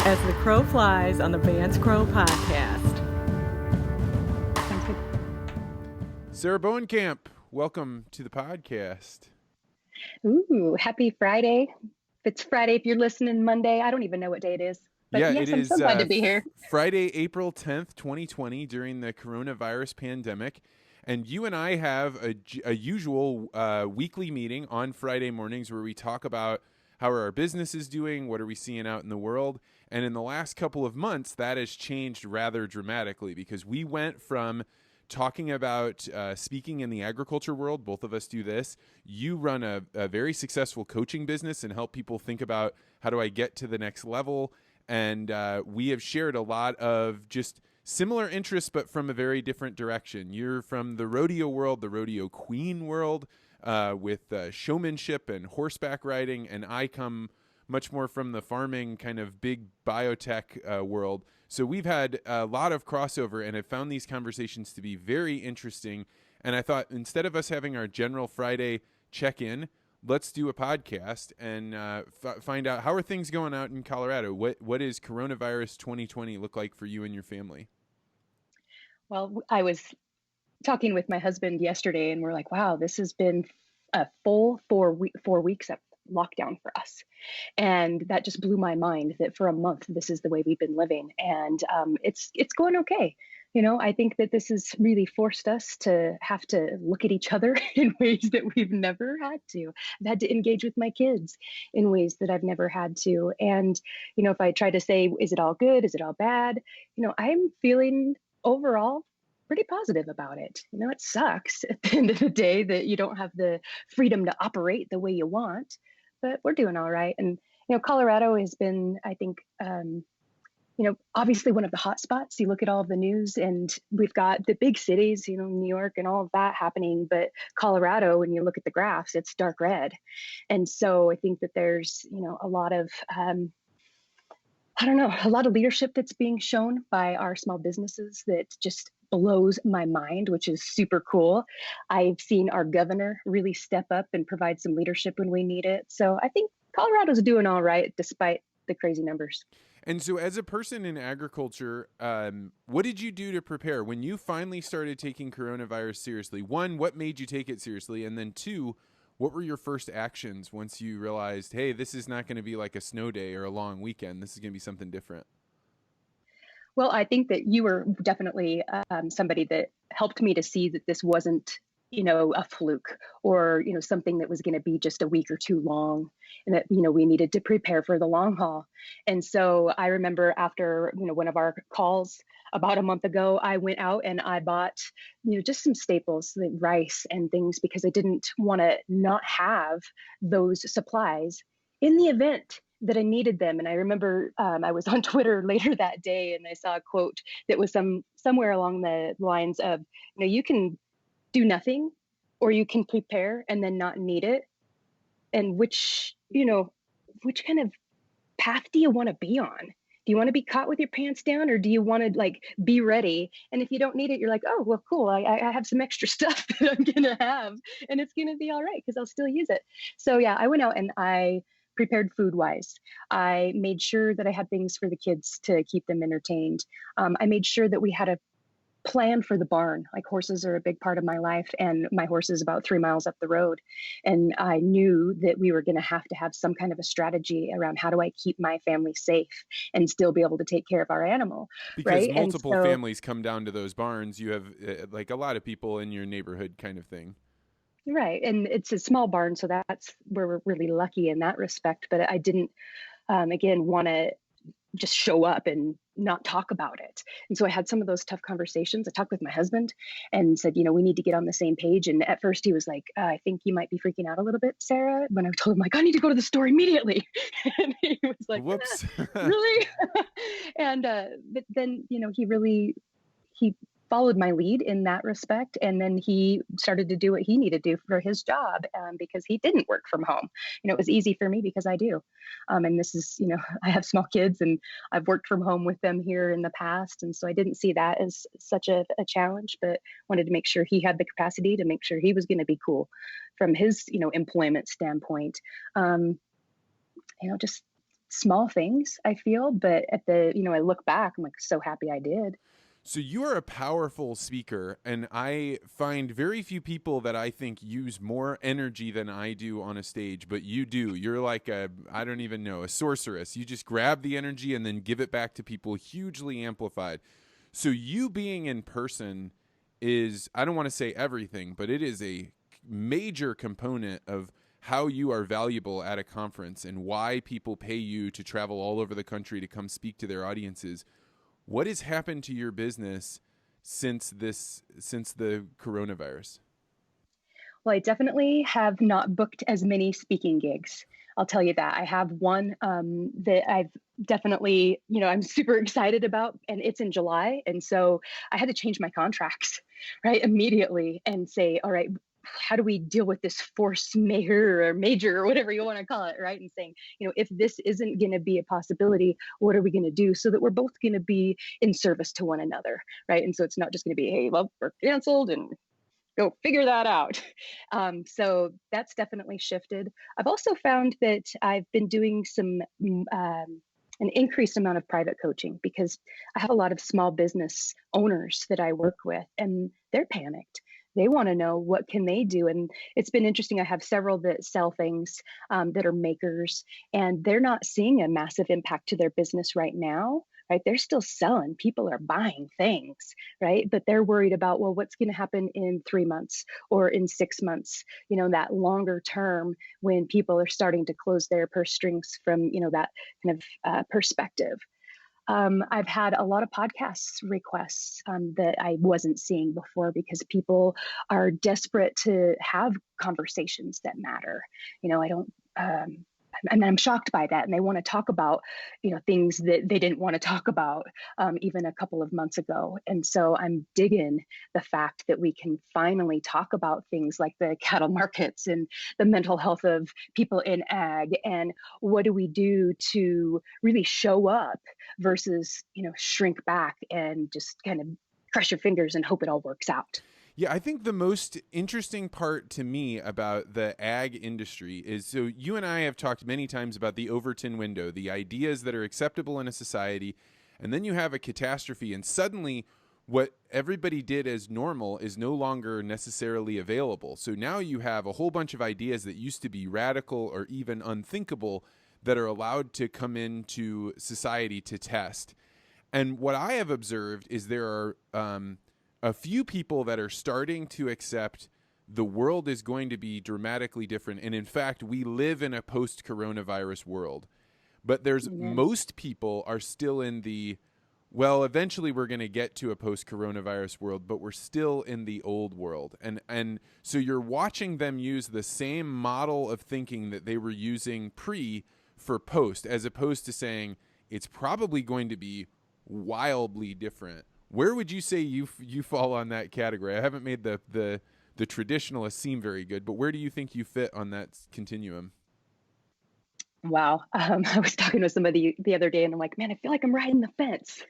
as the crow flies on the Vance Crow podcast. Sarah Bohnenkamp, welcome to the podcast. Ooh, happy Friday. If it's Friday, if you're listening Monday, I don't even know what day it is. But Yeah, yes, it I'm is so glad to be here. Friday, April 10th, 2020, during the coronavirus pandemic. And you and I have a usual weekly meeting on Friday mornings where we talk about how are our businesses doing, what are we seeing out in the world. And in the last couple of months, that has changed rather dramatically because we went from talking about speaking in the agriculture world. Both of us do this. You run a very successful coaching business and help people think about how do I get to the next level. And we have shared a lot of just similar interests, but from a very different direction. You're from the rodeo world, the rodeo queen world, with showmanship and horseback riding. And I come much more from the farming kind of big biotech world. So we've had a lot of crossover and have found these conversations to be very interesting. And I thought instead of us having our general Friday check-in, let's do a podcast and find out how are things going out in Colorado. What is coronavirus 2020 look like for you and your family? Well, I was talking with my husband yesterday and we're like, wow, this has been a full 4 weeks of lockdown for us. And that just blew my mind that for a month, this is the way we've been living. And it's going okay. You know, I think that this has really forced us to have to look at each other in ways that we've never had to. I've had to engage with my kids in ways that I've never had to. And, you know, if I try to say, is it all good? Is it all bad? You know, I'm feeling overall pretty positive about it. You know, it sucks at the end of the day that you don't have the freedom to operate the way you want, but we're doing all right. And, you know, Colorado has been, I think, you know, obviously one of the hot spots. You look at all of the news and we've got the big cities, you know, New York and all of that happening, but Colorado, when you look at the graphs, it's dark red. And so I think that there's, you know, a lot of, I don't know, a lot of leadership that's being shown by our small businesses that just blows my mind, which is super cool. I've seen our governor really step up and provide some leadership when we need it. So I think Colorado's doing all right despite the crazy numbers. And so as a person in agriculture, what did you do to prepare when you finally started taking coronavirus seriously? One, what made you take it seriously? And then two, what were your first actions once you realized, hey, this is not going to be like a snow day or a long weekend. This is going to be something different. Well, I think that you were definitely somebody that helped me to see that this wasn't, you know, a fluke or, you know, something that was going to be just a week or two long and that, you know, we needed to prepare for the long haul. And so I remember after, you know, one of our calls about a month ago, I went out and I bought, you know, just some staples like rice and things because I didn't want to not have those supplies in the event that I needed them. And I remember I was on Twitter later that day and I saw a quote that was somewhere along the lines of, you know, you can do nothing or you can prepare and then not need it. And which kind of path do you want to be on? Do you want to be caught with your pants down or do you want to like be ready? And if you don't need it, you're like, oh, well, cool. I have some extra stuff that I'm going to have and it's going to be all right because I'll still use it. So yeah, I went out and I prepared food wise. I made sure that I had things for the kids to keep them entertained. I made sure that we had a plan for the barn. Like horses are a big part of my life and my horse is about 3 miles up the road. And I knew that we were going to have some kind of a strategy around how do I keep my family safe and still be able to take care of our animal. Because right? multiple families come down to those barns. You have like a lot of people in your neighborhood kind of thing. Right. And it's a small barn. So that's where we're really lucky in that respect. But I didn't, again, want to just show up and not talk about it. And so I had some of those tough conversations. I talked with my husband and said, you know, we need to get on the same page. And at first he was like, I think you might be freaking out a little bit, Sarah. When I told him like, I need to go to the store immediately. And he was like, whoops, really? And but then, you know, he followed my lead in that respect. And then he started to do what he needed to do for his job because he didn't work from home. You know, it was easy for me because I do. And this is, you know, I have small kids and I've worked from home with them here in the past. And so I didn't see that as such a challenge, but wanted to make sure he had the capacity to make sure he was going to be cool from his, you know, employment standpoint. You know, just small things, I feel, but I look back, I'm like so happy I did. So you are a powerful speaker, and I find very few people that I think use more energy than I do on a stage, but you do. You're like I don't even know, a sorceress. You just grab the energy and then give it back to people, hugely amplified. So you being in person is, I don't want to say everything, but it is a major component of how you are valuable at a conference and why people pay you to travel all over the country to come speak to their audiences. What has happened to your business since the coronavirus? Well, I definitely have not booked as many speaking gigs. I'll tell you that. I have one that I've definitely, I'm super excited about, and it's in July. And so I had to change my contracts, right, immediately and say, all right, how do we deal with this force majeure or major or whatever you want to call it, right? And saying, if this isn't going to be a possibility, what are we going to do so that we're both going to be in service to one another, right? And so it's not just going to be, hey, well, we're canceled and go figure that out. So that's definitely shifted. I've also found that I've been doing an increased amount of private coaching because I have a lot of small business owners that I work with, and they're panicked. They want to know what can they do. And it's been interesting. I have several that sell things that are makers, and they're not seeing a massive impact to their business right now. Right? They're still selling. People are buying things, right? But they're worried about, well, what's going to happen in 3 months or in 6 months, that longer term when people are starting to close their purse strings from, that kind of perspective. I've had a lot of podcasts requests that I wasn't seeing before because people are desperate to have conversations that matter. I don't, and I'm shocked by that. And they want to talk about, things that they didn't want to talk about even a couple of months ago. And so I'm digging the fact that we can finally talk about things like the cattle markets and the mental health of people in ag, and what do we do to really show up versus, shrink back and just kind of cross your fingers and hope it all works out. Yeah, I think the most interesting part to me about the ag industry is, so you and I have talked many times about the Overton window, the ideas that are acceptable in a society, and then you have a catastrophe, and suddenly what everybody did as normal is no longer necessarily available. So now you have a whole bunch of ideas that used to be radical or even unthinkable that are allowed to come into society to test. And what I have observed is there are a few people that are starting to accept the world is going to be dramatically different. And in fact, we live in a post-coronavirus world. But there's most people are still in the, well, eventually we're going to get to a post-coronavirus world, but we're still in the old world. And so you're watching them use the same model of thinking that they were using pre for post, as opposed to saying it's probably going to be wildly different. Where would you say you fall on that category? I haven't made the traditionalist seem very good, but where do you think you fit on that continuum? Wow. I was talking with somebody the other day and I'm like, man, I feel like I'm riding the fence,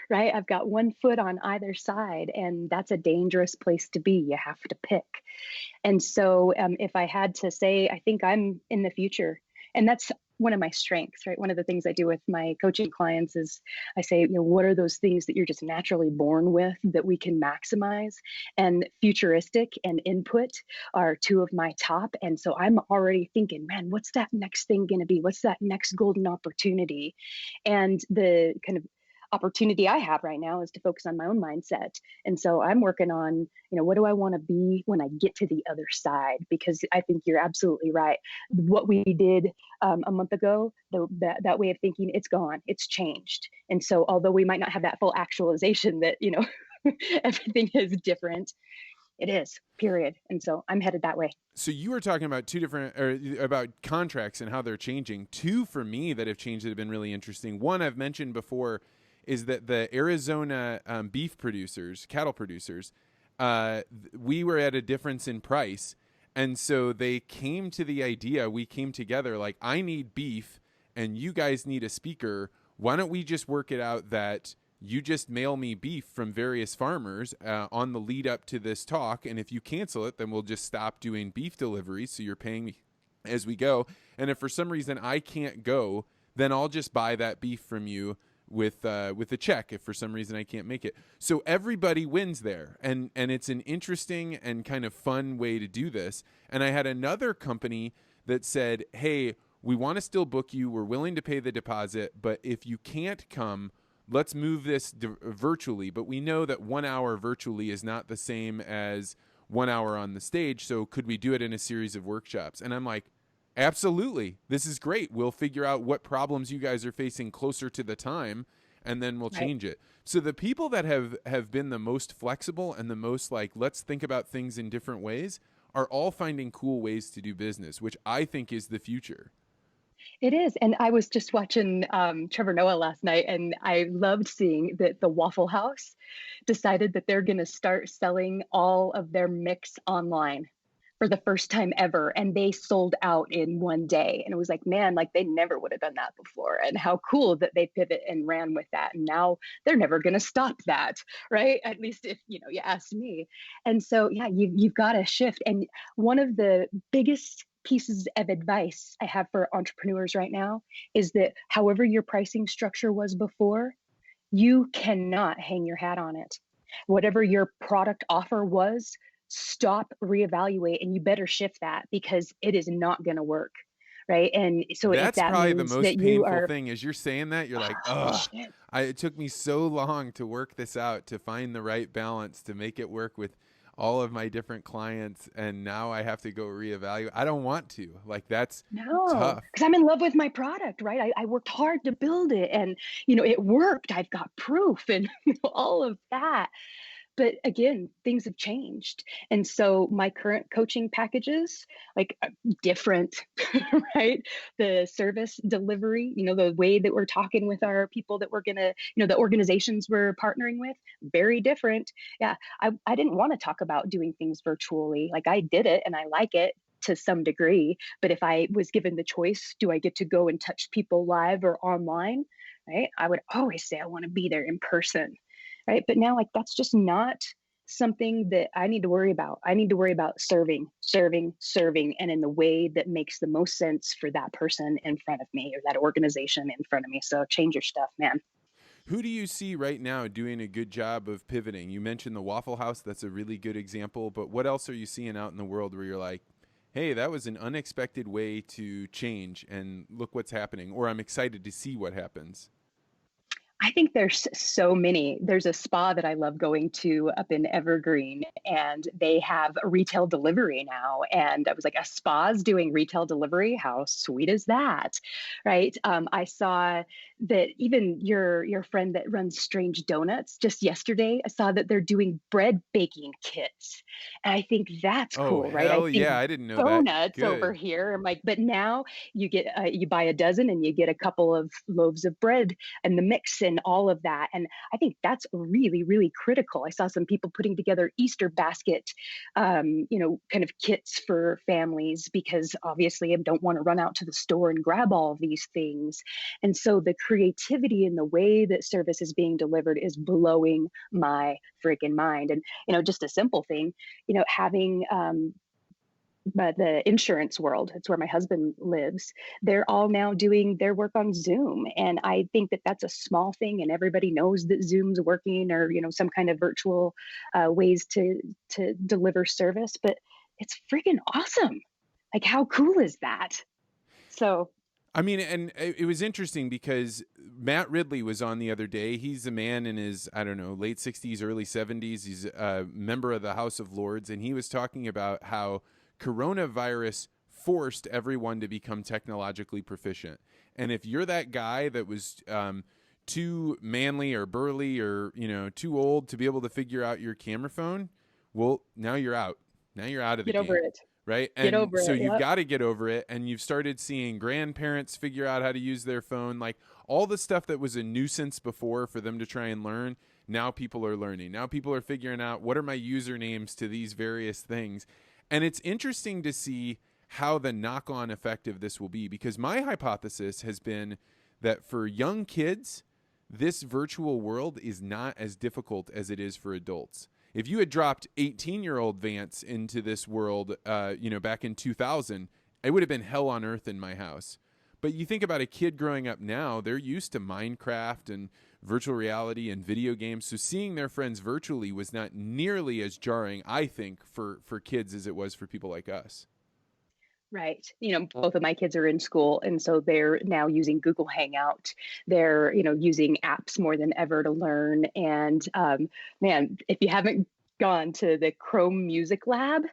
right? I've got one foot on either side, and that's a dangerous place to be. You have to pick. And so if I had to say, I think I'm in the future, and that's one of my strengths, right? One of the things I do with my coaching clients is I say, what are those things that you're just naturally born with that we can maximize? And futuristic and input are two of my top. And so I'm already thinking, man, what's that next thing going to be? What's that next golden opportunity? And the kind of opportunity I have right now is to focus on my own mindset. And so I'm working on, what do I want to be when I get to the other side? Because I think you're absolutely right. What we did a month ago, that way of thinking, it's gone, it's changed. And so although we might not have that full actualization that, everything is different, it is, period. And so I'm headed that way. So you were talking about about contracts and how they're changing. Two for me that have changed that have been really interesting. One I've mentioned before is that the Arizona beef producers, cattle producers, we were at a difference in price. And so they came to the idea, we came together like, I need beef and you guys need a speaker. Why don't we just work it out that you just mail me beef from various farmers on the lead up to this talk. And if you cancel it, then we'll just stop doing beef deliveries. So you're paying me as we go. And if for some reason I can't go, then I'll just buy that beef from you with a check if for some reason I can't make it. So everybody wins there, and it's an interesting and kind of fun way to do this. And I had another company that said, hey, we want to still book you, we're willing to pay the deposit, but if you can't come, let's move this virtually. But we know that 1 hour virtually is not the same as 1 hour on the stage, so could we do it in a series of workshops? And I'm like, absolutely. This is great. We'll figure out what problems you guys are facing closer to the time, and then we'll change it. So the people that have been the most flexible and the most like, let's think about things in different ways, are all finding cool ways to do business, which I think is the future. It is. And I was just watching Trevor Noah last night, and I loved seeing that the Waffle House decided that they're going to start selling all of their mix online for the first time ever. And they sold out in one day. And it was like, man, like they never would have done that before. And how cool that they pivot and ran with that. And now they're never going to stop that, right? At least if, you ask me. And so, yeah, you've got to shift. And one of the biggest pieces of advice I have for entrepreneurs right now is that however your pricing structure was before, you cannot hang your hat on it. Whatever your product offer was, stop, reevaluate, and you better shift that, because it is not going to work. Right. And so that's that probably the means most that painful thing. As you're saying that, you're like, oh, shit. It took me so long to work this out, to find the right balance, to make it work with all of my different clients, and now I have to go reevaluate. I don't want to. Like, that's tough. Because I'm in love with my product, right? I worked hard to build it, and it worked. I've got proof and all of that. But again, things have changed. And so my current coaching packages, like different, right? The service delivery, the way that we're talking with our people that we're going to, the organizations we're partnering with, very different. Yeah. I didn't want to talk about doing things virtually. Like I did it and I like it to some degree. But if I was given the choice, do I get to go and touch people live or online? Right? I would always say I want to be there in person. Right. But now, like, that's just not something that I need to worry about. I need to worry about serving, and in the way that makes the most sense for that person in front of me or that organization in front of me. So change your stuff, man. Who do you see right now doing a good job of pivoting? You mentioned the Waffle House. That's a really good example. But what else are you seeing out in the world where you're like, hey, that was an unexpected way to change, and look what's happening, or I'm excited to see what happens? I think there's so many. There's a spa that I love going to up in Evergreen, and they have a retail delivery now. And I was like, a spa's doing retail delivery? How sweet is that? Right. I saw that even your friend that runs Strange Donuts, just yesterday, I saw that they're doing bread baking kits. And I think that's cool, right? Hell I think yeah, I didn't know donuts that. over here. I'm like, but now you get you buy a dozen and you get a couple of loaves of bread and the mix and all of that. And I think that's really, really critical. I saw some people putting together Easter basket, kind of kits for families, because obviously I don't want to run out to the store and grab all of these things. And so the creativity in the way that service is being delivered is blowing my freaking mind. And, just a simple thing, having, but the insurance world, it's where my husband lives, they're all now doing their work on Zoom. And I think that that's a small thing, and everybody knows that Zoom's working, or, some kind of virtual ways to deliver service, but it's freaking awesome. Like, how cool is that? So, I mean, and it was interesting because Matt Ridley was on the other day. He's a man in his, I don't know, late 60s, early 70s. He's a member of the House of Lords, and he was talking about how coronavirus forced everyone to become technologically proficient. And if you're that guy that was too manly or burly or, too old to be able to figure out your camera phone, well, now you're out. Now you're out of the game. Get over it. Right. And so you've got to get over it. And you've started seeing grandparents figure out how to use their phone. Like all the stuff that was a nuisance before for them to try and learn. Now people are learning. Now people are figuring out, what are my usernames to these various things? And it's interesting to see how the knock-on effect of this will be, because my hypothesis has been that for young kids, this virtual world is not as difficult as it is for adults. If you had dropped 18-year-old Vance into this world, back in 2000, it would have been hell on earth in my house. But you think about a kid growing up now, they're used to Minecraft and virtual reality and video games. So seeing their friends virtually was not nearly as jarring, I think, for kids as it was for people like us. Right. Both of my kids are in school, and so they're now using Google Hangout. They're, using apps more than ever to learn. And man, if you haven't gone to the Chrome Music Lab,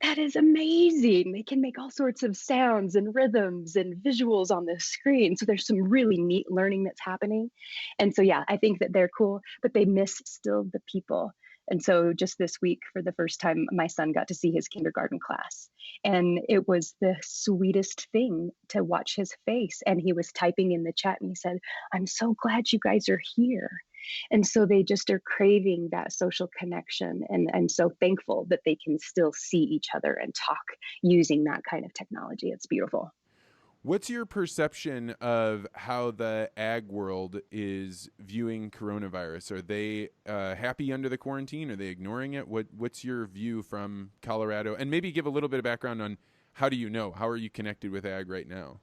that is amazing. They can make all sorts of sounds and rhythms and visuals on the screen. So there's some really neat learning that's happening. And so, yeah, I think that they're cool, but they miss still the people. And so just this week, for the first time, my son got to see his kindergarten class. And it was the sweetest thing to watch his face. And he was typing in the chat and he said, "I'm so glad you guys are here." And so they just are craving that social connection. And I'm so thankful that they can still see each other and talk using that kind of technology. It's beautiful. What's your perception of how the ag world is viewing coronavirus? Are they happy under the quarantine? Are they ignoring it? What's your view from Colorado? And maybe give a little bit of background on how do you know? How are you connected with ag right now?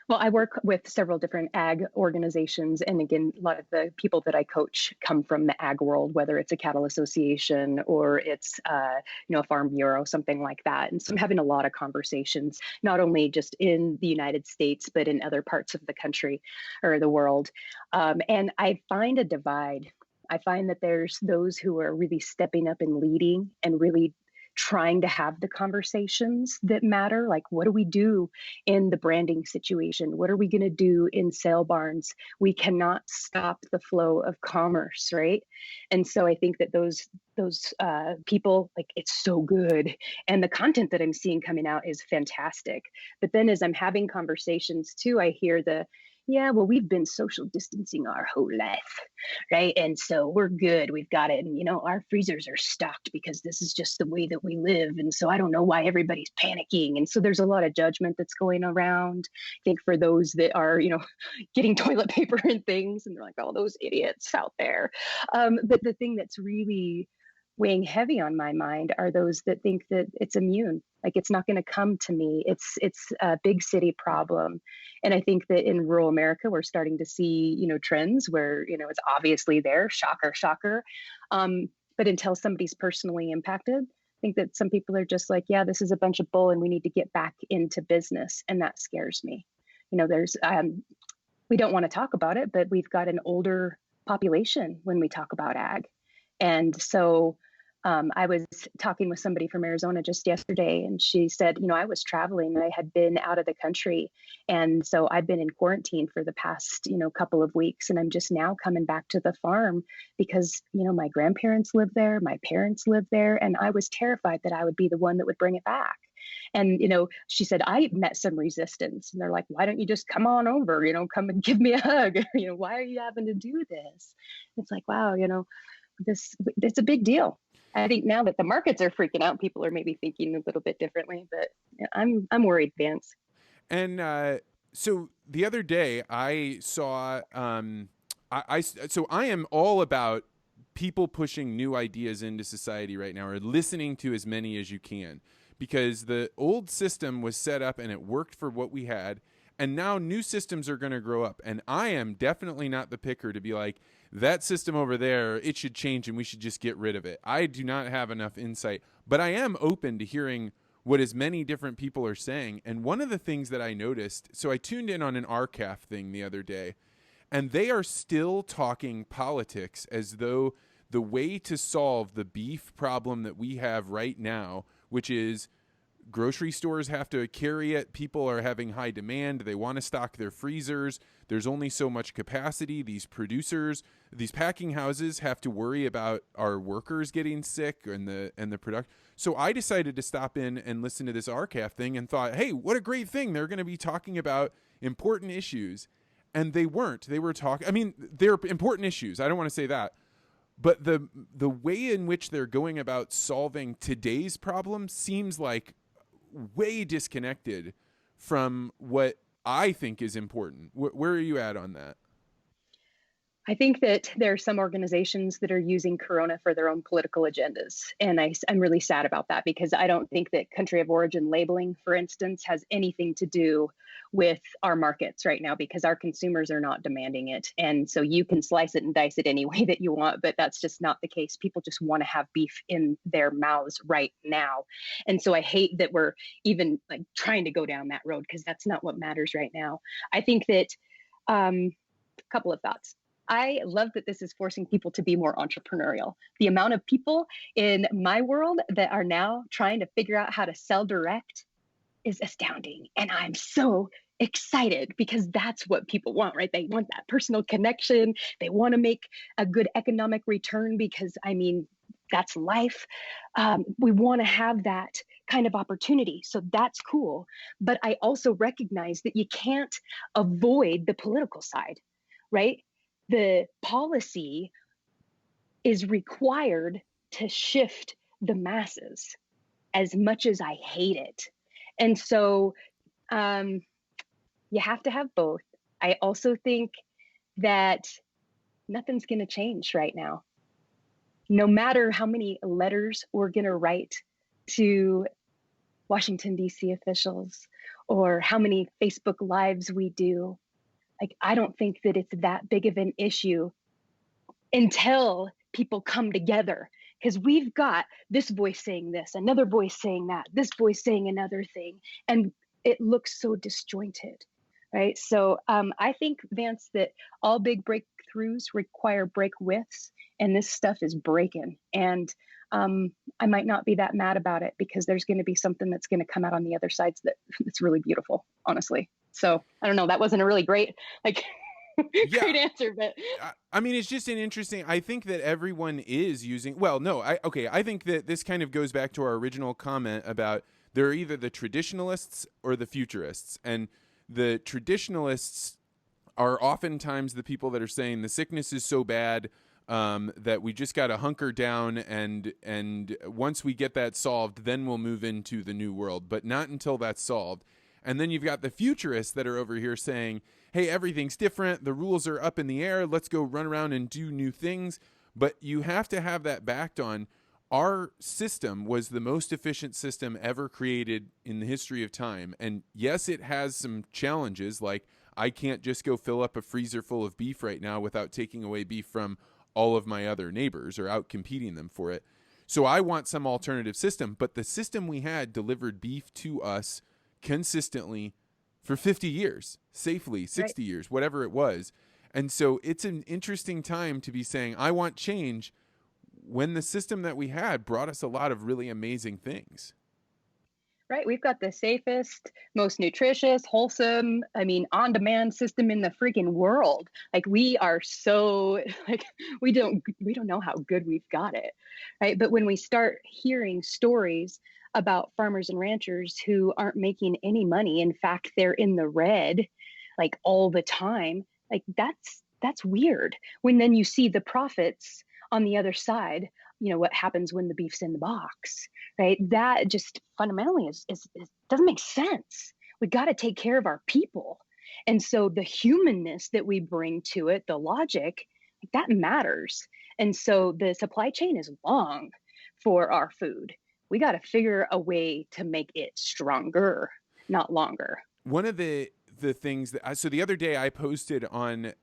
Well, I work with several different ag organizations. And again, a lot of the people that I coach come from the ag world, whether it's a cattle association or it's, a farm bureau, something like that. And so I'm having a lot of conversations, not only just in the United States, but in other parts of the country or the world. And I find a divide. I find that there's those who are really stepping up and leading and really trying to have the conversations that matter. Like, what do we do in the branding situation? What are we going to do in sale barns? We cannot stop the flow of commerce, right? And so I think that those people, like, it's so good. And the content that I'm seeing coming out is fantastic. But then as I'm having conversations too, I hear yeah, well, we've been social distancing our whole life, right? And so we're good. We've got it. And, our freezers are stocked because this is just the way that we live. And so I don't know why everybody's panicking. And so there's a lot of judgment that's going around. I think for those that are, getting toilet paper and things, and they're like, oh, those idiots out there. But the thing that's really weighing heavy on my mind are those that think that it's immune, like it's not going to come to me. It's a big city problem. And I think that in rural America, we're starting to see, trends where, it's obviously there, shocker, shocker. But until somebody's personally impacted, I think that some people are just like, yeah, this is a bunch of bull and we need to get back into business. And that scares me. There's, we don't want to talk about it, but we've got an older population when we talk about ag. And so I was talking with somebody from Arizona just yesterday, and she said, I was traveling and I had been out of the country. And so I've been in quarantine for the past, couple of weeks. And I'm just now coming back to the farm because, my grandparents live there, my parents live there, and I was terrified that I would be the one that would bring it back. And, she said, I met some resistance, and they're like, why don't you just come on over, come and give me a hug? Why are you having to do this? It's like, wow, it's a big deal. I think now that the markets are freaking out, people are maybe thinking a little bit differently, but I'm worried, Vance. And so the other day I saw, so I am all about people pushing new ideas into society right now, or listening to as many as you can, because the old system was set up and it worked for what we had. And now new systems are going to grow up. And I am definitely not the picker to be like, that system over there, it should change and we should just get rid of it. I do not have enough insight, but I am open to hearing what as many different people are saying. And one of the things that I noticed, so I tuned in on an RCAF thing the other day, and they are still talking politics as though the way to solve the beef problem that we have right now, which is grocery stores have to carry it. People are having high demand. They want to stock their freezers. There's only so much capacity. These producers, these packing houses have to worry about our workers getting sick and the production. So I decided to stop in and listen to this RCAF thing and thought, hey, what a great thing. They're going to be talking about important issues. And they weren't. They were talking. I mean, they're important issues. I don't want to say that. But the way in which they're going about solving today's problem seems like way disconnected from what I think is important. Where are you at on that? I think that there are some organizations that are using Corona for their own political agendas. And I'm really sad about that, because I don't think that country of origin labeling, for instance, has anything to do with our markets right now because our consumers are not demanding it. And so you can slice it and dice it any way that you want, but that's just not the case. People just want to have beef in their mouths right now. And so I hate that we're even like trying to go down that road because that's not what matters right now. I think that a couple of thoughts. I love that this is forcing people to be more entrepreneurial. The amount of people in my world that are now trying to figure out how to sell direct is astounding. And I'm so excited because that's what people want, right? They want that personal connection. They want to make a good economic return because, I mean, that's life. We want to have that kind of opportunity. So that's cool. But I also recognize that you can't avoid the political side, right? The policy is required to shift the masses as much as I hate it. And so you have to have both. I also think that nothing's going to change right now. No matter how many letters we're going to write to Washington, D.C. officials, or how many Facebook Lives we do, like, I don't think that it's that big of an issue until people come together. Because we've got this voice saying this, another voice saying that, this voice saying another thing, and it looks so disjointed, right? So I think, Vance, that all big breakthroughs require break withs, and this stuff is breaking. And I might not be that mad about it because there's going to be something that's going to come out on the other sides that's really beautiful, honestly. So I don't know. That wasn't a really great, like, great answer, but I mean, it's just an interesting. I think that everyone is using. Well, no, I think that this kind of goes back to our original comment about there are either the traditionalists or the futurists, and the traditionalists are oftentimes the people that are saying the sickness is so bad that we just got to hunker down, and once we get that solved, then we'll move into the new world, but not until that's solved. And then you've got the futurists that are over here saying, hey, everything's different. The rules are up in the air. Let's go run around and do new things. But you have to have that backed on. Our system was the most efficient system ever created in the history of time. And yes, it has some challenges, like I can't just go fill up a freezer full of beef right now without taking away beef from all of my other neighbors or out competing them for it. So I want some alternative system. But the system we had delivered beef to us consistently for 50 years, safely, 60 years, whatever it was. And so it's an interesting time to be saying, I want change, when the system that we had brought us a lot of really amazing things. Right. We've got the safest, most nutritious, wholesome, I mean, on-demand system in the freaking world. Like, we are so, like, we don't know how good we've got it. Right. But when we start hearing stories about farmers and ranchers who aren't making any money, in fact, they're in the red, like, all the time, like, that's weird. When then you see the profits on the other side, you know, what happens when the beef's in the box, right? That just fundamentally is doesn't make sense. We got to take care of our people. And so the humanness that we bring to it, the logic, that matters. And so the supply chain is long for our food. We got to figure a way to make it stronger, not longer. One of the things that, so the other day I posted on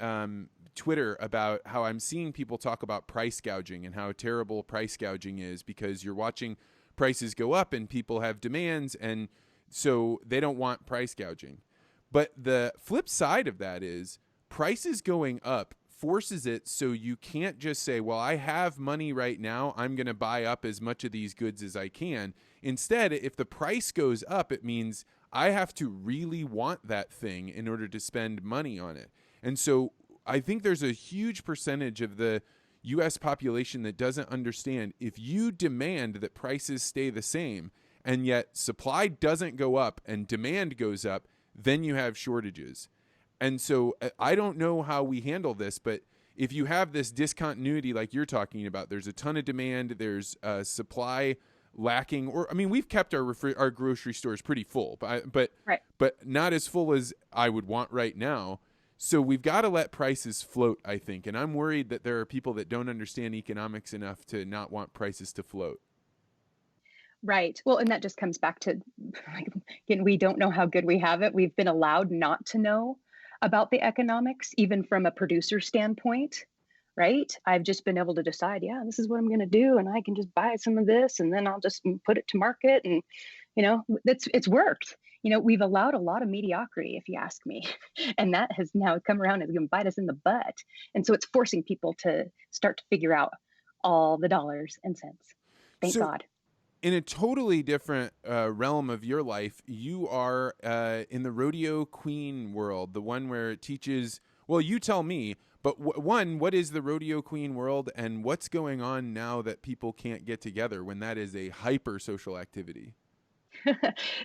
Twitter about how I'm seeing people talk about price gouging and how terrible price gouging is, because you're watching prices go up and people have demands, and so they don't want price gouging. But the flip side of that is prices going up forces it so you can't just say, well, I have money right now, I'm going to buy up as much of these goods as I can. Instead, if the price goes up, it means I have to really want that thing in order to spend money on it. And so I think there's a huge percentage of the U.S. population that doesn't understand, if you demand that prices stay the same and yet supply doesn't go up and demand goes up, then you have shortages. And so I don't know how we handle this, but if you have this discontinuity like you're talking about, there's a ton of demand, there's supply lacking, or I mean, we've kept our grocery stores pretty full, but not as full as I would want right now. So we've got to let prices float, I think. And I'm worried that there are people that don't understand economics enough to not want prices to float. Right. Well, and that just comes back to, like, again, we don't know how good we have it. We've been allowed not to know about the economics, even from a producer standpoint, right? I've just been able to decide, yeah, this is what I'm going to do, and I can just buy some of this, and then I'll just put it to market, and it's worked. We've allowed a lot of mediocrity, if you ask me, and that has now come around and going to bite us in the butt. And so it's forcing people to start to figure out all the dollars and cents. Thank So God. in a totally different realm of your life, you are in the rodeo queen world, the one where it teaches. Well, you tell me. But what is the rodeo queen world, and what's going on now that people can't get together when that is a hyper social activity?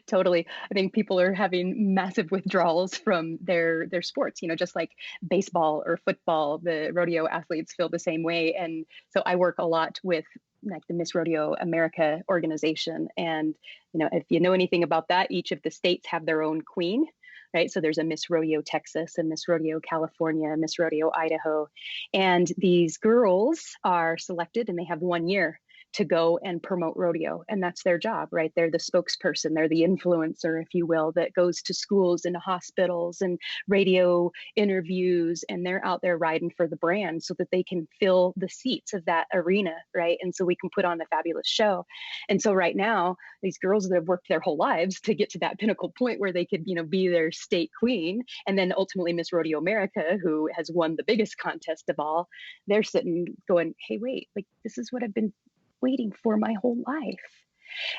Totally. I think people are having massive withdrawals from their sports, just like baseball or football. The rodeo athletes feel the same way. And so I work a lot with like the Miss Rodeo America organization. And, if you know anything about that, each of the states have their own queen. Right. So there's a Miss Rodeo Texas and Miss Rodeo California, Miss Rodeo Idaho. And these girls are selected and they have 1 year to go and promote rodeo. And that's their job, right? They're the spokesperson, they're the influencer, if you will, that goes to schools and hospitals and radio interviews. And they're out there riding for the brand so that they can fill the seats of that arena, right? And so we can put on a fabulous show. And so right now, these girls that have worked their whole lives to get to that pinnacle point where they could, be their state queen, and then ultimately Miss Rodeo America, who has won the biggest contest of all, they're sitting going, hey, wait, like this is what I've been waiting for my whole life.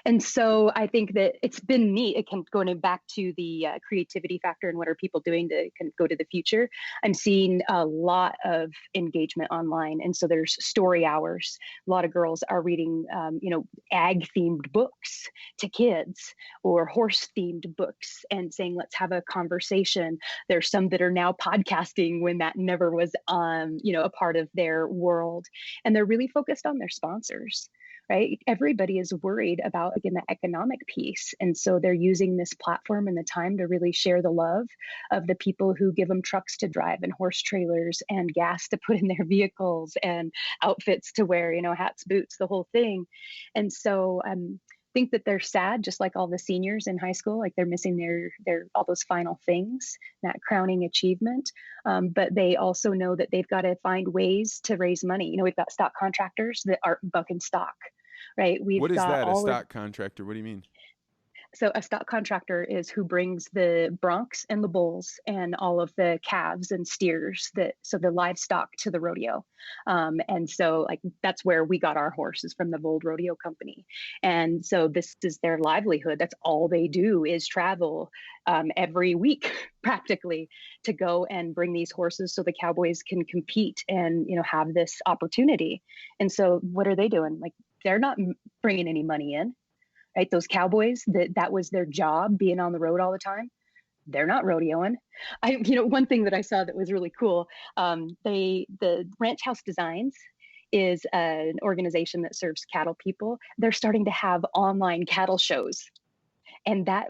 And so I think that it's been neat. It can going back to the creativity factor and what are people doing to kind of go to the future. I'm seeing a lot of engagement online. And so there's story hours. A lot of girls are reading, ag themed books to kids or horse themed books and saying, let's have a conversation. There's some that are now podcasting when that never was, a part of their world. And they're really focused on their sponsors. Right? Everybody is worried about, again, the economic piece. And so they're using this platform and the time to really share the love of the people who give them trucks to drive and horse trailers and gas to put in their vehicles and outfits to wear, hats, boots, the whole thing. And so think that they're sad, just like all the seniors in high school, like they're missing their all those final things, that crowning achievement. But they also know that they've got to find ways to raise money. We've got stock contractors that are bucking stock, right? What is that, a stock contractor? What do you mean? So a stock contractor is who brings the broncs and the bulls and all of the calves and steers, so the livestock to the rodeo. And so like that's where we got our horses, from the Bold Rodeo Company. And so this is their livelihood. That's all they do is travel every week practically to go and bring these horses so the cowboys can compete and, have this opportunity. And so what are they doing? Like they're not bringing any money in. Right, those cowboys that was their job, being on the road all the time. They're not rodeoing. One thing that I saw that was really cool. The Ranch House Designs is an organization that serves cattle people. They're starting to have online cattle shows, and that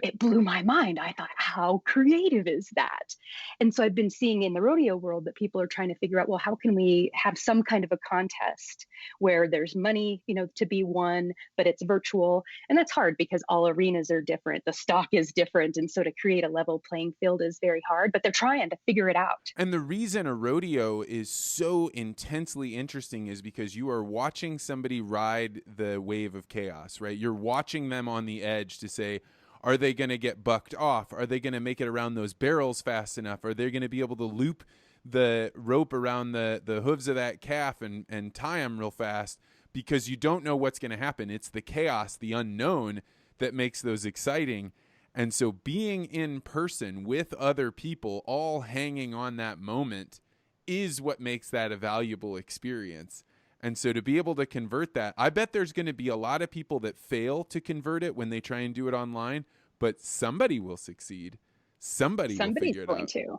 it blew my mind. I thought, how creative is that? And so I've been seeing in the rodeo world that people are trying to figure out, well, how can we have some kind of a contest where there's money, to be won, but it's virtual. And that's hard because all arenas are different. The stock is different. And so to create a level playing field is very hard, but they're trying to figure it out. And the reason a rodeo is so intensely interesting is because you are watching somebody ride the wave of chaos, right? You're watching them on the edge to say, are they going to get bucked off? Are they going to make it around those barrels fast enough? Are they going to be able to loop the rope around the hooves of that calf and tie them real fast? Because you don't know what's going to happen. It's the chaos, the unknown, that makes those exciting. And so being in person with other people all hanging on that moment is what makes that a valuable experience. And so to be able to convert that, I bet there's going to be a lot of people that fail to convert it when they try and do it online, but somebody will succeed. Somebody's will figure it out. To.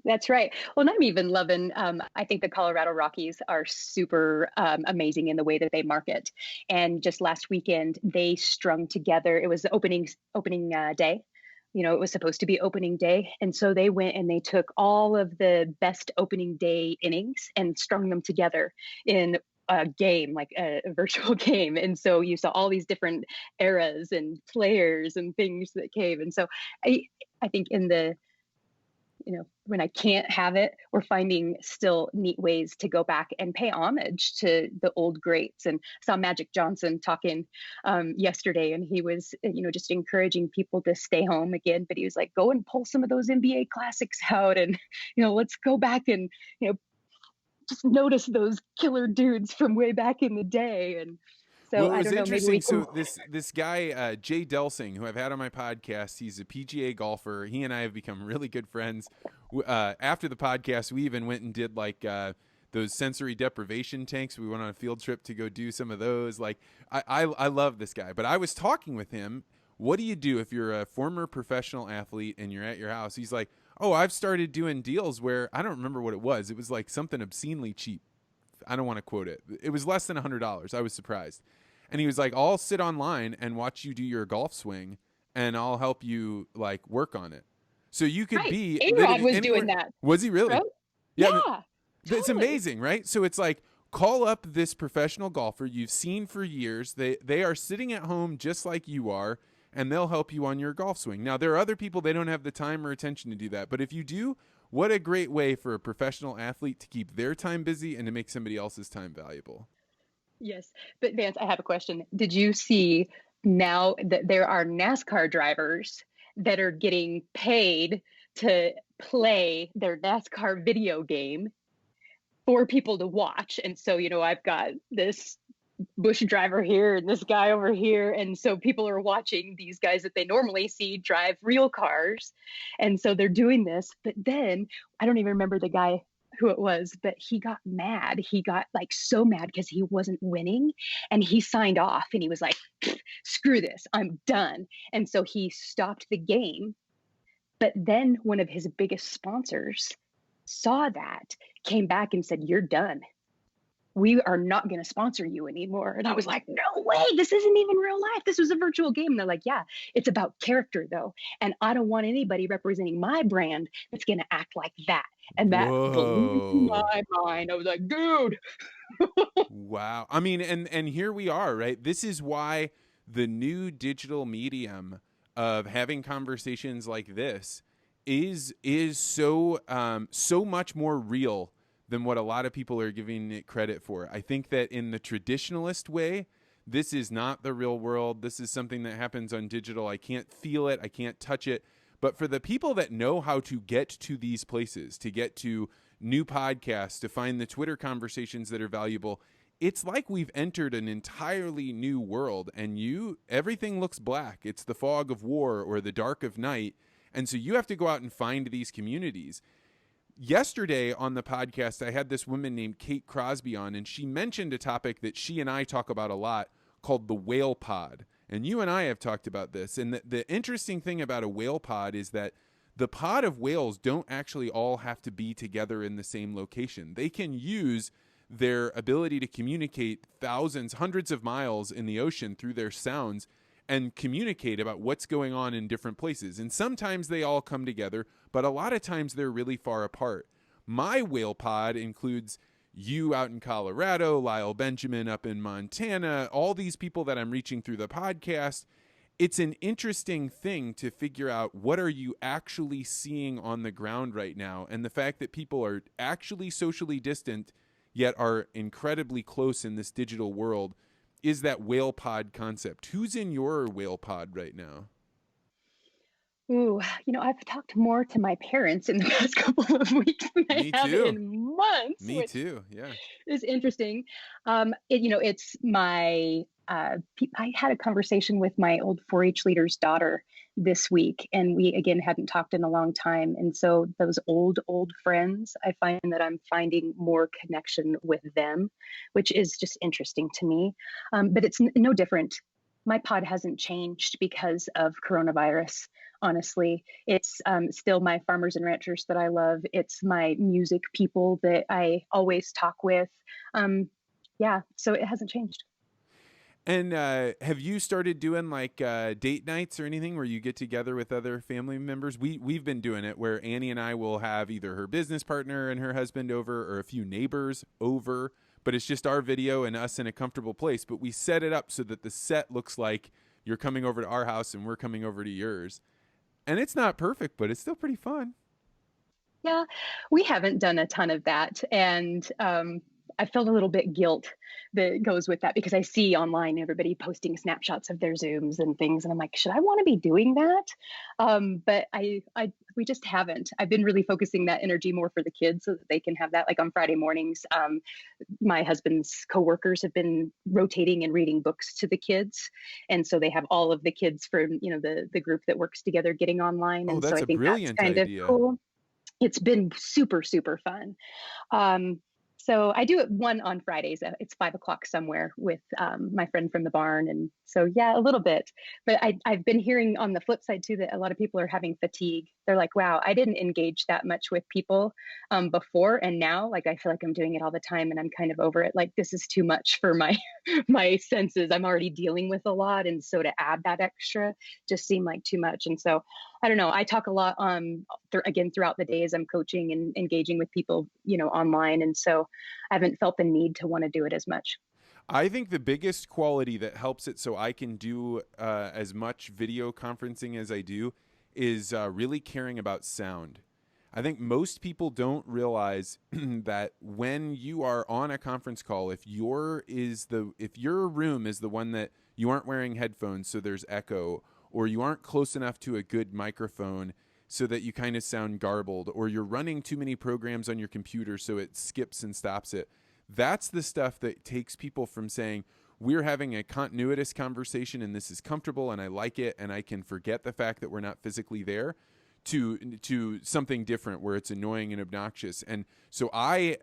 That's right. Well, and I'm even loving, I think the Colorado Rockies are super amazing in the way that they market. And just last weekend, they strung together, it was opening day. It was supposed to be opening day. And so they went and they took all of the best opening day innings and strung them together in a game, like a virtual game. And so you saw all these different eras and players and things that came. And so I think in the, when I can't have it, we're finding still neat ways to go back and pay homage to the old greats. And I saw Magic Johnson talking yesterday, and he was, just encouraging people to stay home again. But he was like, go and pull some of those NBA classics out, and let's go back and just notice those killer dudes from way back in the day. And so Well, it I was don't know, maybe we interesting. can. So this guy Jay Delsing, who I've had on my podcast, he's a PGA golfer. He and I have become really good friends. After the podcast, we even went and did like those sensory deprivation tanks. We went on a field trip to go do some of those. Like I love this guy. But I was talking with him. What do you do if you're a former professional athlete and you're at your house? He's like, oh, I've started doing deals where I don't remember what it was. It was like something obscenely cheap. I don't want to quote it. It was less than $100. I was surprised. And he was like, I'll sit online and watch you do your golf swing, and I'll help you like work on it. So you could be A-Rod was anywhere. doing that. Was he really? Bro? Yeah. Yeah, It's totally. amazing, right? So it's like, call up this professional golfer you've seen for years. They are sitting at home just like you are, and they'll help you on your golf swing. Now, there are other people, they don't have the time or attention to do that. But if you do, what a great way for a professional athlete to keep their time busy and to make somebody else's time valuable. Yes. But Vance, I have a question. Did you see now that there are NASCAR drivers that are getting paid to play their NASCAR video game for people to watch? And so, I've got this Bush driver here and this guy over here. And so people are watching these guys that they normally see drive real cars. And so they're doing this. But then I don't even remember the guy who it was, but he got mad. He got like so mad because he wasn't winning, and he signed off, and he was like, screw this, I'm done. And so he stopped the game. But then one of his biggest sponsors saw that, came back and said, you're done. We are not going to sponsor you anymore. And I was like, no way, this isn't even real life. This was a virtual game. And they're like, yeah, it's about character though. And I don't want anybody representing my brand that's going to act like that. And that blew my mind. I was like, dude. Wow. I mean, and here we are, right? This is why the new digital medium of having conversations like this is so so much more real than what a lot of people are giving it credit for. I think that in the traditionalist way, this is not the real world. This is something that happens on digital. I can't feel it. I can't touch it. But for the people that know how to get to these places, to get to new podcasts, to find the Twitter conversations that are valuable, it's like we've entered an entirely new world, and everything looks black. It's the fog of war or the dark of night. And so you have to go out and find these communities. Yesterday on the podcast, I had this woman named Kate Crosby on, and she mentioned a topic that she and I talk about a lot called the whale pod. And you and I have talked about this. And the interesting thing about a whale pod is that the pod of whales don't actually all have to be together in the same location. They can use their ability to communicate thousands, hundreds of miles in the ocean through their sounds and communicate about what's going on in different places. And sometimes they all come together, but a lot of times they're really far apart. My whale pod includes you out in Colorado, Lyle Benjamin up in Montana, all these people that I'm reaching through the podcast. It's an interesting thing to figure out, what are you actually seeing on the ground right now? And the fact that people are actually socially distant, yet are incredibly close in this digital world, is that whale pod concept. Who's in your whale pod right now? Ooh, I've talked more to my parents in the past couple of weeks than I have in months. Me too. Yeah. Is interesting. It's my, I had a conversation with my old 4-H leader's daughter this week, and we again hadn't talked in a long time. And so those old friends, I find that I'm finding more connection with them, which is just interesting to me. But it's no different. My pod hasn't changed because of coronavirus. Honestly, it's still my farmers and ranchers that I love. It's my music people that I always talk with. So it hasn't changed. And have you started doing like date nights or anything where you get together with other family members? We've been doing it where Annie and I will have either her business partner and her husband over, or a few neighbors over. but it's just our video and us in a comfortable place. But we set it up so that the set looks like you're coming over to our house and we're coming over to yours. And it's not perfect, but it's still pretty fun. Yeah, we haven't done a ton of that. And I felt a little bit guilt that goes with that because I see online everybody posting snapshots of their Zooms and things. And I'm like, should I want to be doing that? But we just haven't. I've been really focusing that energy more for the kids so that they can have that. Like on Friday mornings, my husband's coworkers have been rotating and reading books to the kids. And so they have all of the kids from, the group that works together getting online. Oh, And that's so I a think that's brilliant kind idea. of cool. It's been super, super fun. So I do it one on Fridays. It's 5 o'clock somewhere with my friend from the barn. And so, yeah, a little bit. But I've been hearing on the flip side, too, that a lot of people are having fatigue. They're like, wow, I didn't engage that much with people before. And now, like, I feel like I'm doing it all the time and I'm kind of over it. Like, this is too much for my my senses. I'm already dealing with a lot. And so to add that extra just seemed like too much. And so I don't know. I talk a lot again throughout the day as I'm coaching and engaging with people, online. And so I haven't felt the need to want to do it as much. I think the biggest quality that helps it so I can do as much video conferencing as I do is really caring about sound. I think most people don't realize that when you are on a conference call, if your room is the one that you aren't wearing headphones so there's echo, or you aren't close enough to a good microphone so that you kind of sound garbled, or you're running too many programs on your computer so it skips and stops it. That's the stuff that takes people from saying, we're having a continuous conversation and this is comfortable and I like it and I can forget the fact that we're not physically there, to something different where it's annoying and obnoxious. And so I,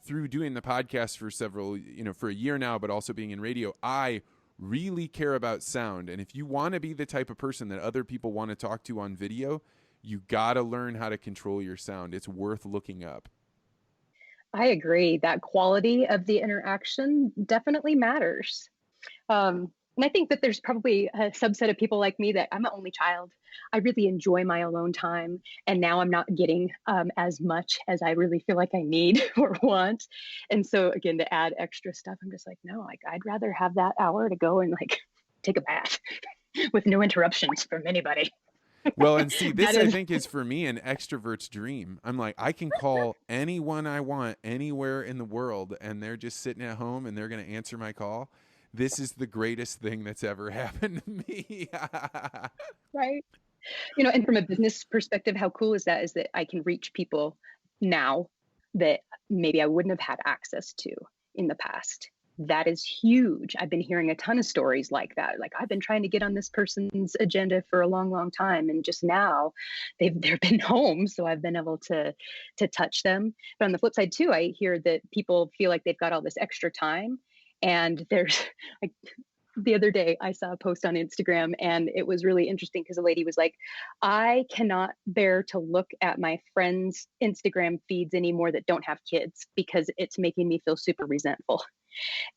through doing the podcast for a year now, but also being in radio, I really care about sound. And if you want to be the type of person that other people want to talk to on video, you got to learn how to control your sound. It's worth looking up. I agree. That quality of the interaction definitely matters. And I think that there's probably a subset of people like me that I'm an only child. I really enjoy my alone time. And now I'm not getting as much as I really feel like I need or want. And so again, to add extra stuff, I'm just like, no, like I'd rather have that hour to go and like take a bath with no interruptions from anybody. Well, and see, this That I is- think is for me an extrovert's dream. I'm like, I can call anyone I want anywhere in the world, and they're just sitting at home and they're going to answer my call. This is the greatest thing that's ever happened to me. Right. And from a business perspective, how cool is that? Is that I can reach people now that maybe I wouldn't have had access to in the past. That is huge. I've been hearing a ton of stories like that. Like I've been trying to get on this person's agenda for a long, long time. And just now they've been home. So I've been able to touch them. But on the flip side too, I hear that people feel like they've got all this extra time. And there's like the other day I saw a post on Instagram and it was really interesting because a lady was like, I cannot bear to look at my friends' Instagram feeds anymore that don't have kids because it's making me feel super resentful.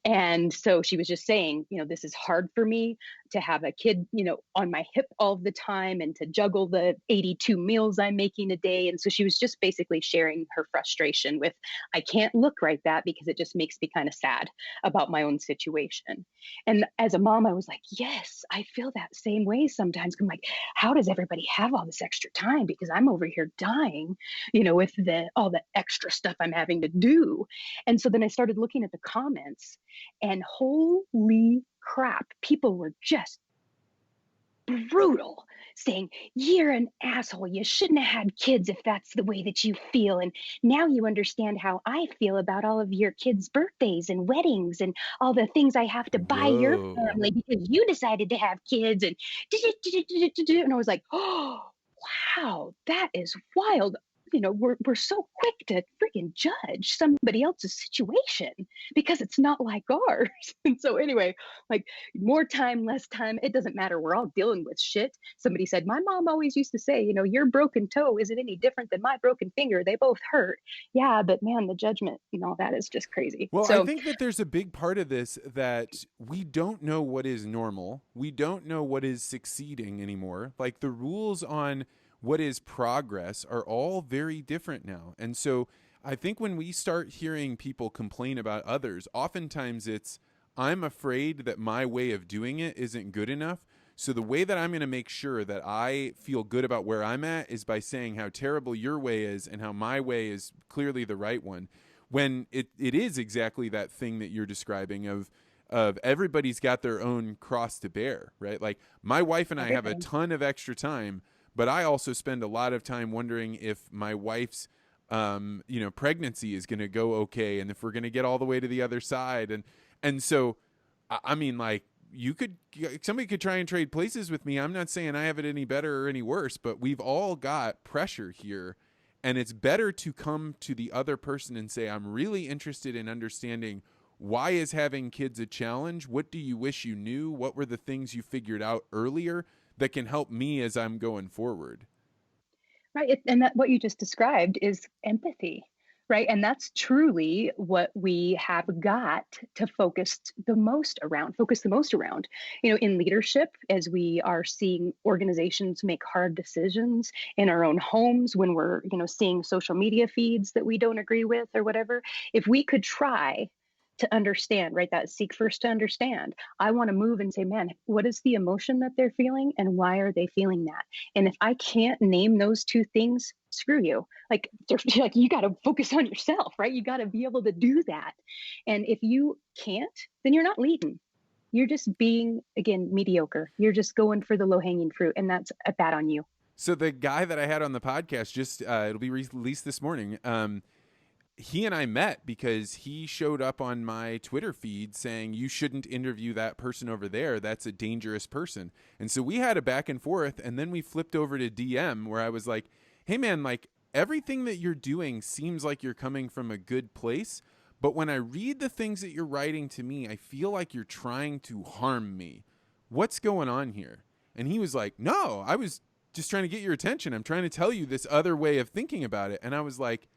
And so she was just saying, this is hard for me to have a kid, on my hip all the time and to juggle the 82 meals I'm making a day. And so she was just basically sharing her frustration with, I can't look like that because it just makes me kind of sad about my own situation. And as a mom, I was like, yes, I feel that same way sometimes. I'm like, how does everybody have all this extra time? Because I'm over here dying, with all the extra stuff I'm having to do. And so then I started looking at the comments and holy crap, people were just brutal, saying, you're an asshole. You shouldn't have had kids if that's the way that you feel. And now you understand how I feel about all of your kids' birthdays and weddings and all the things I have to buy your Whoa. family because you decided to have kids. And I was like, oh, wow, that is wild. We're so quick to freaking judge somebody else's situation because it's not like ours. And so anyway, like more time, less time, it doesn't matter. We're all dealing with shit. Somebody said, my mom always used to say, your broken toe isn't any different than my broken finger. They both hurt. Yeah, but man, the judgment and all that is just crazy. Well, So I think that there's a big part of this that we don't know what is normal. We don't know what is succeeding anymore. Like the rules on what is progress are all very different now. And so I think when we start hearing people complain about others, oftentimes it's, I'm afraid that my way of doing it isn't good enough. So the way that I'm going to make sure that I feel good about where I'm at is by saying how terrible your way is and how my way is clearly the right one. When it is exactly that thing that you're describing of everybody's got their own cross to bear, right? Like my wife and I have a ton of extra time, but I also spend a lot of time wondering if my wife's pregnancy is going to go okay, and if we're going to get all the way to the other side, and so, I mean, like somebody could try and trade places with me. I'm not saying I have it any better or any worse, but we've all got pressure here, and it's better to come to the other person and say, I'm really interested in understanding, why is having kids a challenge? What do you wish you knew? What were the things you figured out earlier that can help me as I'm going forward? Right. And that what you just described is empathy, right? And that's truly what we have got to focus the most around, in leadership, as we are seeing organizations make hard decisions in our own homes, when we're, seeing social media feeds that we don't agree with or whatever. If we could try to understand, right? That seek first to understand. I want to move and say, man, what is the emotion that they're feeling and why are they feeling that? And if I can't name those two things, screw you. Like, like you got to focus on yourself, right? You got to be able to do that. And if you can't, then you're not leading. You're just being, again, mediocre. You're just going for the low hanging fruit. And that's a bad on you. So the guy that I had on the podcast, just it'll be released this morning. He and I met because he showed up on my Twitter feed saying, you shouldn't interview that person over there. That's a dangerous person. And so we had a back and forth, and then we flipped over to DM where I was like, hey man, like everything that you're doing seems like you're coming from a good place. But when I read the things that you're writing to me, I feel like you're trying to harm me. What's going on here? And he was like, no, I was just trying to get your attention. I'm trying to tell you this other way of thinking about it. And I was like,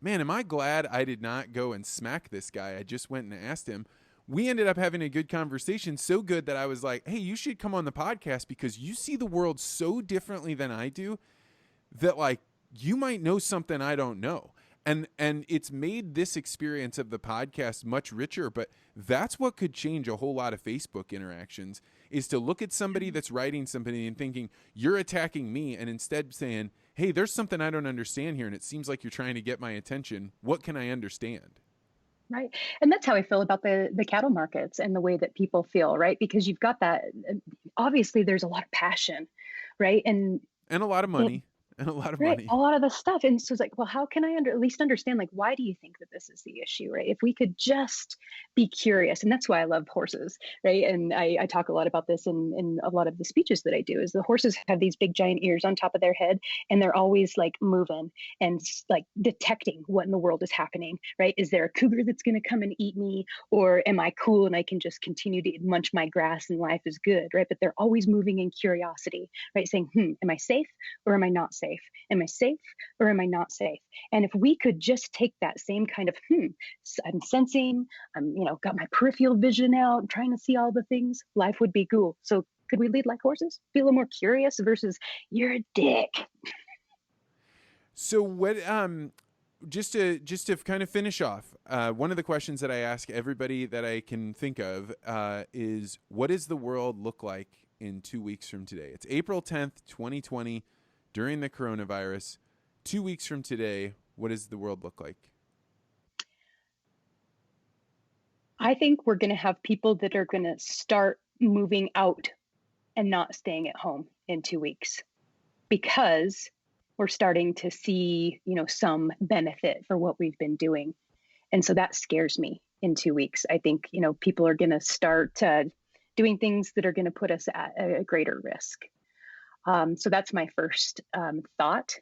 man, am I glad I did not go and smack this guy. I just went and asked him. We ended up having a good conversation, so good that I was like, hey, you should come on the podcast because you see the world so differently than I do that, like, you might know something I don't know. And it's made this experience of the podcast much richer, but that's what could change a whole lot of Facebook interactions, is to look at somebody that's writing somebody and thinking, you're attacking me, and instead saying, hey, there's something I don't understand here, and it seems like you're trying to get my attention. What can I understand? Right. And that's how I feel about the cattle markets and the way that people feel, right? Because you've got that, obviously there's a lot of passion, right? And a lot of money. And a lot of right, money. a lot of the stuff. And so it's like, well, how can I at least understand, like, why do you think that this is the issue, right? If we could just be curious, and that's why I love horses, right? And I talk a lot about this in a lot of the speeches that I do, is the horses have these big giant ears on top of their head, and they're always like moving and like detecting what in the world is happening, right? Is there a cougar that's going to come and eat me? Or am I cool and I can just continue to munch my grass and life is good, right? But they're always moving in curiosity, right? Saying, am I safe or am I not safe? Am I safe or am I not safe? And if we could just take that same kind of, I'm sensing, I'm, got my peripheral vision out, trying to see all the things, life would be cool. So could we lead like horses? Be a little more curious versus you're a dick. So what, just to kind of finish off, one of the questions that I ask everybody that I can think of is, what does the world look like in 2 weeks from today? It's April 10th, 2020. During the coronavirus. 2 weeks from today, what does the world look like? I think we're going to have people that are going to start moving out and not staying at home in 2 weeks, because we're starting to see, some benefit for what we've been doing. And so that scares me in 2 weeks. I think, people are going to start doing things that are going to put us at a greater risk. So that's my first thought.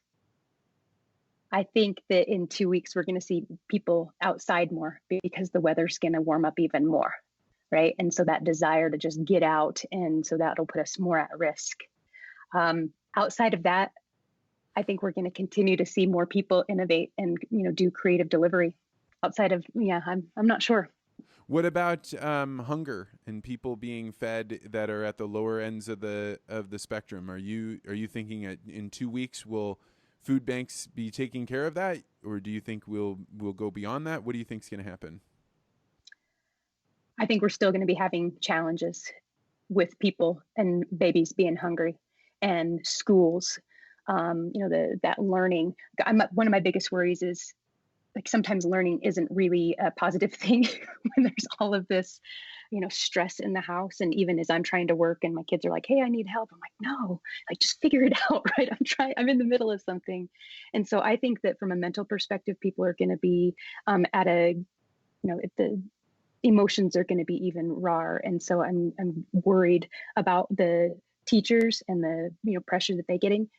I think that in 2 weeks, we're going to see people outside more because the weather's going to warm up even more, right? And so that desire to just get out, and so that'll put us more at risk. Outside of that, I think we're going to continue to see more people innovate and, do creative delivery. Outside of, I'm not sure. What about hunger and people being fed that are at the lower ends of the spectrum? Are you thinking in 2 weeks we'll food banks be taking care of that, or do you think we'll go beyond that? What do you think's going to happen? I think we're still going to be having challenges with people and babies being hungry and schools. That learning. One of my biggest worries is like sometimes learning isn't really a positive thing when there's all of this, stress in the house. And even as I'm trying to work and my kids are like, "Hey, I need help." I'm like, "No, like just figure it out." Right. I'm in the middle of something. And so I think that from a mental perspective, people are going to be at a, if the emotions are going to be even rawer. And so I'm worried about the teachers and the, pressure that they're getting.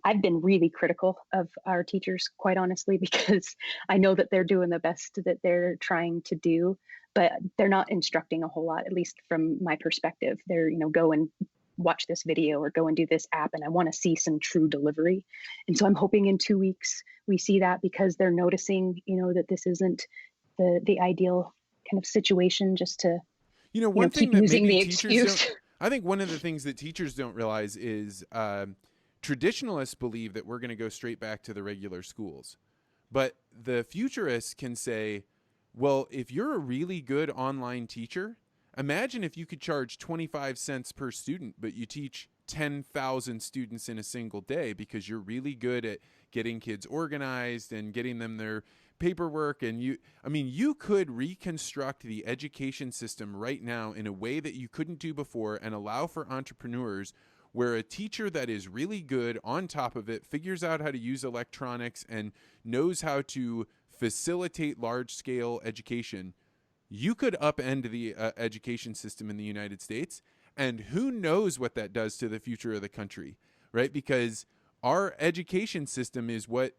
I've been really critical of our teachers, quite honestly, because I know that they're doing the best that they're trying to do, but they're not instructing a whole lot, at least from my perspective. They're, go and watch this video or go and do this app, and I want to see some true delivery. And so I'm hoping in 2 weeks we see that, because they're noticing, that this isn't the ideal kind of situation, just to one thing keep that using maybe the teachers excuse. don't, I think one of the things that teachers don't realize is traditionalists believe that we're going to go straight back to the regular schools, but the futurists can say, well, if you're a really good online teacher, imagine if you could charge 25 cents per student, but you teach 10,000 students in a single day because you're really good at getting kids organized and getting them their paperwork. And you could reconstruct the education system right now in a way that you couldn't do before and allow for entrepreneurs, where a teacher that is really good on top of it figures out how to use electronics and knows how to facilitate large-scale education. You could upend the education system in the United States, and who knows what that does to the future of the country, right? Because our education system is what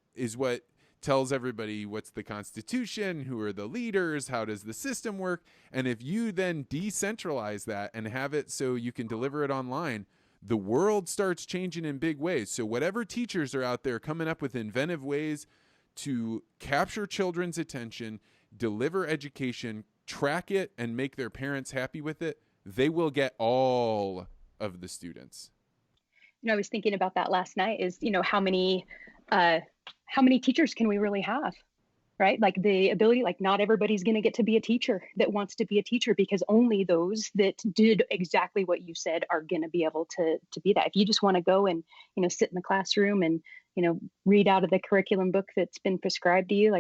tells everybody what's the Constitution, who are the leaders, how does the system work. And if you then decentralize that and have it so you can deliver it online, the world starts changing in big ways. So whatever teachers are out there coming up with inventive ways to capture children's attention, deliver education, track it, and make their parents happy with it, they will get all of the students. I was thinking about that last night, is, how many teachers can we really have? Right? Like the ability, like not everybody's going to get to be a teacher that wants to be a teacher, because only those that did exactly what you said are going to be able to be that. If you just want to go and, sit in the classroom and, read out of the curriculum book that's been prescribed to you,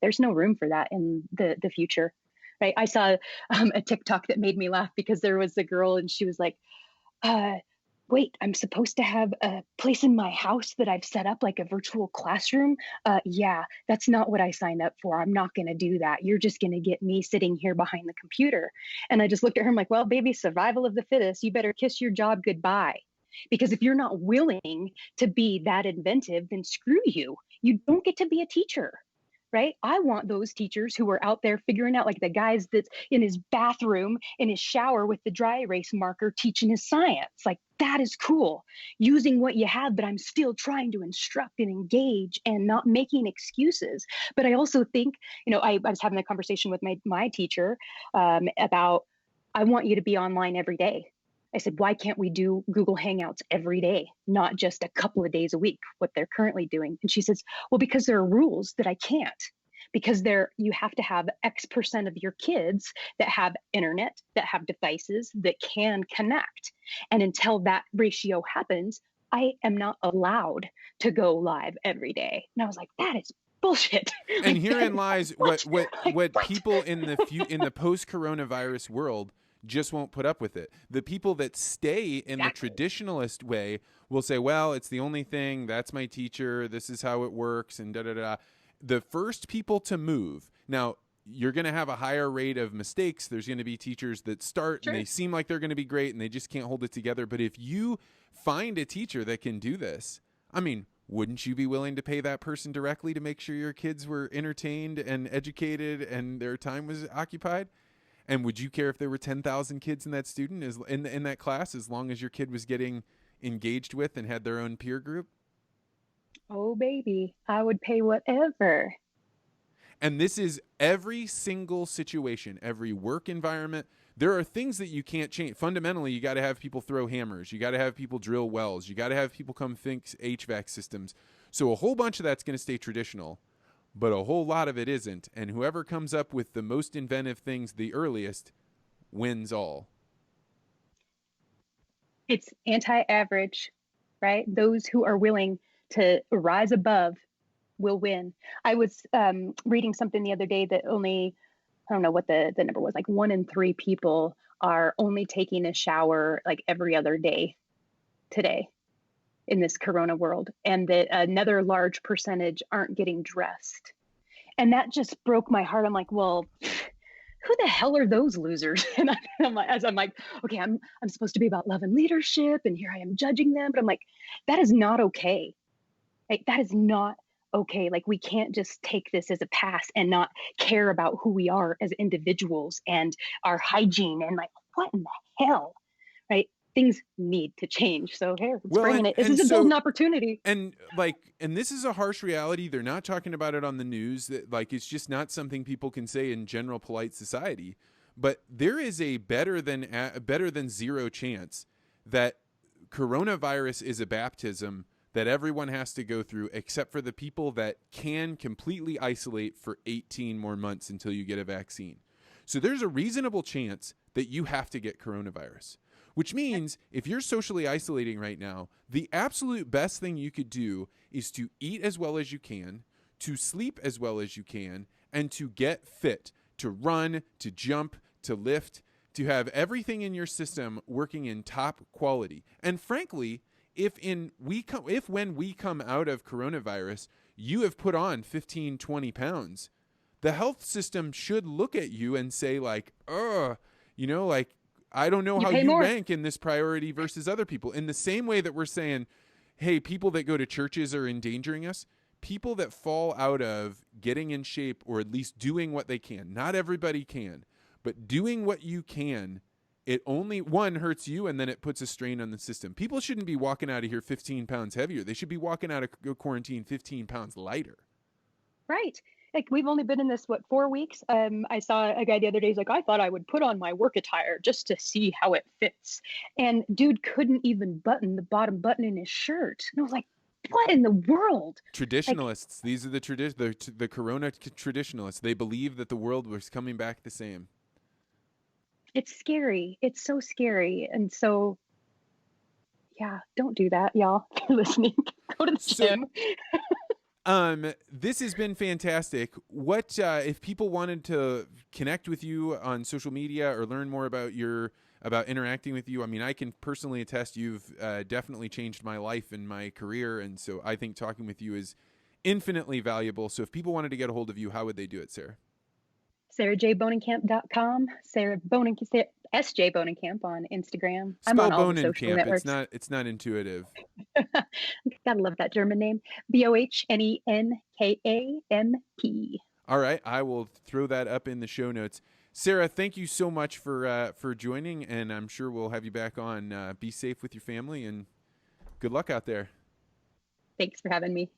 there's no room for that in the future. Right. I saw a TikTok that made me laugh, because there was a girl and she was like, wait, I'm supposed to have a place in my house that I've set up like a virtual classroom. Yeah, that's not what I signed up for. I'm not going to do that. You're just going to get me sitting here behind the computer. And I just looked at her. I'm like, well, baby, survival of the fittest. You better kiss your job goodbye. Because if you're not willing to be that inventive, then screw you. You don't get to be a teacher. Right? I want those teachers who are out there figuring out, like the guys that's in his bathroom, in his shower with the dry erase marker, teaching his science. Like, that is cool, using what you have, but I'm still trying to instruct and engage and not making excuses. But I also think, I was having a conversation with my teacher about, I want you to be online every day. I said, why can't we do Google Hangouts every day, not just a couple of days a week, what they're currently doing? And she says, well, because there are rules that I can't, because you have to have X% of your kids that have internet, that have devices that can connect. And until that ratio happens, I am not allowed to go live every day. And I was like, that is bullshit. And herein lies what people in the post-coronavirus world just won't put up with it. The people that stay in the traditionalist way will say, well, it's the only thing, that's my teacher, this is how it works, and da-da-da. The first people to move, now, you're going to have a higher rate of mistakes. There's going to be teachers that start and they seem like they're going to be great and they just can't hold it together. But if you find a teacher that can do this, I mean, wouldn't you be willing to pay that person directly to make sure your kids were entertained and educated and their time was occupied? And would you care if there were 10,000 kids in that in that class, as long as your kid was getting engaged with and had their own peer group? Oh, baby, I would pay whatever. And this is every single situation, every work environment. There are things that you can't change. Fundamentally, you got to have people throw hammers. You got to have people drill wells. You got to have people come fix HVAC systems. So a whole bunch of that's going to stay traditional, but a whole lot of it isn't. And whoever comes up with the most inventive things the earliest wins all. It's anti-average, right? Those who are willing to rise above will win. I was reading something the other day that only, I don't know what the number was, like 1 in 3 people are only taking a shower like every other day today in this corona world, and that another large percentage aren't getting dressed. And that just broke my heart. I'm like, well, who the hell are those losers? And I'm like, okay, I'm supposed to be about love and leadership, and here I am judging them. But I'm like, that is not okay. Like, that is not okay. Like, we can't just take this as a pass and not care about who we are as individuals and our hygiene and like, what in the hell, right? Things need to change. So here, let's bring it. This is a golden opportunity. And this is a harsh reality. They're not talking about it on the news. That, like, it's just not something people can say in general polite society. But there is a better than zero chance that coronavirus is a baptism that everyone has to go through, except for the people that can completely isolate for 18 more months until you get a vaccine. So there's a reasonable chance that you have to get coronavirus. Which means if you're socially isolating right now, the absolute best thing you could do is to eat as well as you can, to sleep as well as you can, and to get fit, to run, to jump, to lift, to have everything in your system working in top quality. And frankly, if when we come out of coronavirus, you have put on 15, 20 pounds, the health system should look at you and say like, like, I don't know how you rank in this priority versus other people. In the same way that we're saying, hey, people that go to churches are endangering us, people that fall out of getting in shape or at least doing what they can. Not everybody can, but doing what you can, it only, one, hurts you, and then it puts a strain on the system. People shouldn't be walking out of here 15 pounds heavier. They should be walking out of quarantine 15 pounds lighter. Right. Like, we've only been in this, 4 weeks? I saw a guy the other day, he's like, I thought I would put on my work attire just to see how it fits. And dude couldn't even button the bottom button in his shirt. And I was like, what in the world? Traditionalists. Like, these are the corona traditionalists. They believe that the world was coming back the same. It's scary. It's so scary. And so, yeah, don't do that, y'all. If you're listening, go to the gym. This has been fantastic. What if people wanted to connect with you on social media or learn more about interacting with you? I mean, I can personally attest you've definitely changed my life and my career, and so I think talking with you is infinitely valuable. So if people wanted to get a hold of you, how would they do it, Sarah? SarahJBohnenkamp.com. SJ Bohnenkamp on Instagram. I'm on all the social networks. It's not intuitive. Gotta love that German name. Bohnenkamp. All right, I will throw that up in the show notes. Sarah, thank you so much for joining, and I'm sure we'll have you back on. Be safe with your family, and good luck out there. Thanks for having me.